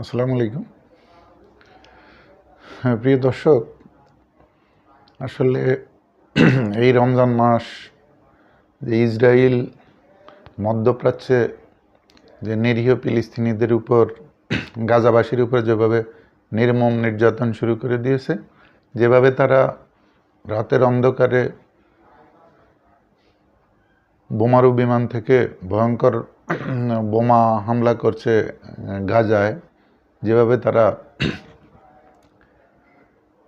আসসালামু আলাইকুম। হ্যাঁ, প্রিয় দর্শক, আসলে এই রমজান মাস যে ইসরায়েল মধ্যপ্রাচ্যে যে নিরীহ ফিলিস্তিনিদের উপর, গাজাবাসীর উপর যেভাবে নির্মম নির্যাতন শুরু করে দিয়েছে, যেভাবে তারা রাতের অন্ধকারে বোমারু বিমান থেকে ভয়ঙ্কর বোমা হামলা করছে গাজায়, যেভাবে তারা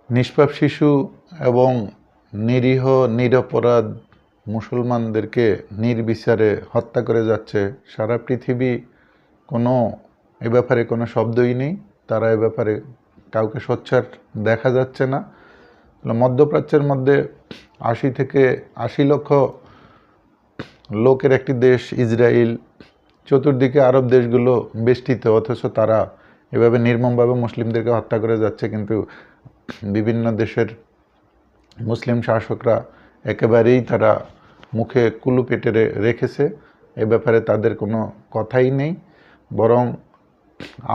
নিষ্পাপ শিশু এবং নিরীহ নিরপরাধ মুসলমানদেরকে নির্বিচারে হত্যা করে যাচ্ছে, সারা পৃথিবী এ ব্যাপারে কোনো শব্দই নেই। তারা এ ব্যাপারে কাউকে সোচ্চার দেখা যাচ্ছে না। মধ্যপ্রাচ্যের মধ্যে ৮০ থেকে ৮০ লক্ষ লোকের একটি দেশ ইসরায়েল, চতুর্দিকে আরব দেশগুলো বেষ্টিত, অথচ তারা এভাবে নির্মমভাবে মুসলিমদেরকে হত্যা করে যাচ্ছে। কিন্তু বিভিন্ন দেশের মুসলিম শাসকরা একেবারেই তারা মুখে কুলু পেটে রেখেছে। এ ব্যাপারে তাদের কোনো কথাই নেই। বরং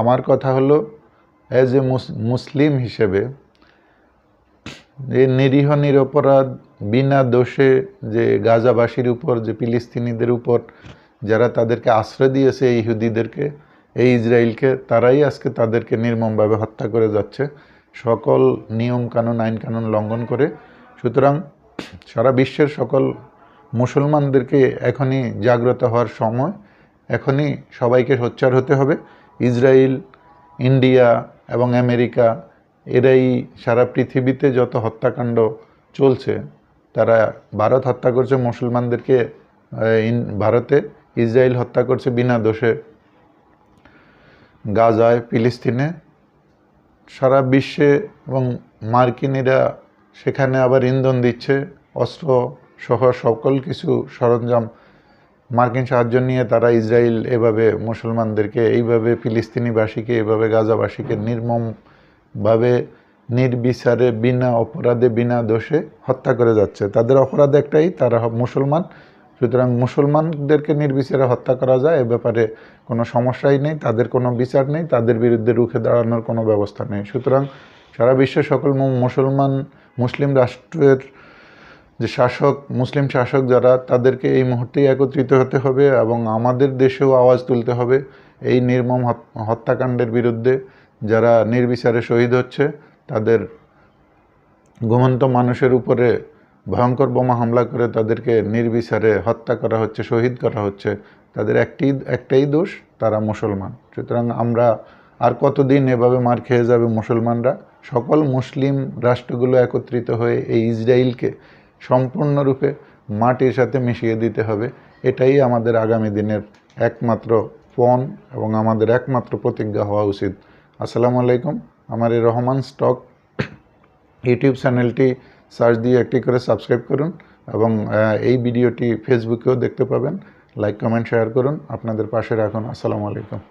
আমার কথা হলো, অ্যাজ এ মুসলিম হিসেবে, যে নিরীহ নিরপরাধ বিনা দোষে যে গাজাবাসীর উপর, যে ফিলিস্তিনিদের উপর যারা তাদেরকে আশ্রয় দিয়েছে, এই ইহুদিদেরকে, এই ইসরায়েলকে, তারাই আজকে তাদেরকে নির্মমভাবে হত্যা করে যাচ্ছে, সকল নিয়ম কানুন আইন কানুন লঙ্ঘন করে। সুতরাং সারা বিশ্বের সকল মুসলমানদেরকে এখনই জাগ্রত হওয়ার সময়, এখনই সবাইকে সোচ্চার হতে হবে। ইসরায়েল, ইন্ডিয়া এবং আমেরিকা, এরাই সারা পৃথিবীতে যত হত্যাকাণ্ড চলছে, তারা ভারত হত্যা করছে মুসলমানদেরকে, ভারতে ইসরায়েল হত্যা করছে বিনা দোষে গাজায়, ফিলিস্তিনে, সারা বিশ্বে। এবং মার্কিনিরা সেখানে আবার ইন্ধন দিচ্ছে, অস্ত্র সহ সকল কিছু সরঞ্জাম, মার্কিন সাহায্য নিয়ে তারা ইসরায়েল এভাবে মুসলমানদেরকে, এইভাবে ফিলিস্তিনিবাসীকে, এভাবে গাজাবাসীকে নির্মমভাবে নির্বিচারে বিনা অপরাধে বিনা দোষে হত্যা করে যাচ্ছে। তাদের অপরাধ একটাই, তারা মুসলমান। সুতরাং মুসলমানদেরকে নির্বিচারে হত্যা করা যায়, এ ব্যাপারে কোনো সমস্যাই নেই, তাদের কোনো বিচার নেই, তাদের বিরুদ্ধে রুখে দাঁড়ানোর কোনো ব্যবস্থা নেই। সুতরাং সারা বিশ্বের সকল মুসলিম রাষ্ট্রের যে শাসক, মুসলিম শাসক যারা, তাদেরকে এই মুহূর্তেই একত্রিত হতে হবে এবং আমাদের দেশেও আওয়াজ তুলতে হবে এই নির্মম হত্যাকাণ্ডের বিরুদ্ধে। যারা নির্বিচারে শহীদ হচ্ছে, তাদের ঘুমন্ত মানুষের উপরে ভয়ঙ্কর বোমা হামলা করে তাদেরকে নির্বিচারে হত্যা করা হচ্ছে, শহীদ করা হচ্ছে, তাদের একটাই দোষ, তারা মুসলমান। সুতরাং আমরা আর কতদিন এভাবে মার খেয়ে যাবে মুসলমানরা? সকল মুসলিম রাষ্ট্রগুলো একত্রিত হয়ে এই ইসরায়েলকে সম্পূর্ণরূপে মাটির সাথে মিশিয়ে দিতে হবে। এটাই আমাদের আগামী দিনের একমাত্র পণ এবং আমাদের একমাত্র প্রতিজ্ঞা হওয়া উচিত। আসসালামু আলাইকুম। আমার এই রহমান স্টক ইউটিউব চ্যানেলটি সার্চ দিয়ে একটি করে সাবস্ক্রাইব করুন এবং এই ভিডিওটি ফেসবুকেও দেখতে পাবেন। লাইক, কমেন্ট, শেয়ার করুন। আপনাদের পাশে রাখুন। আসসালামু আলাইকুম।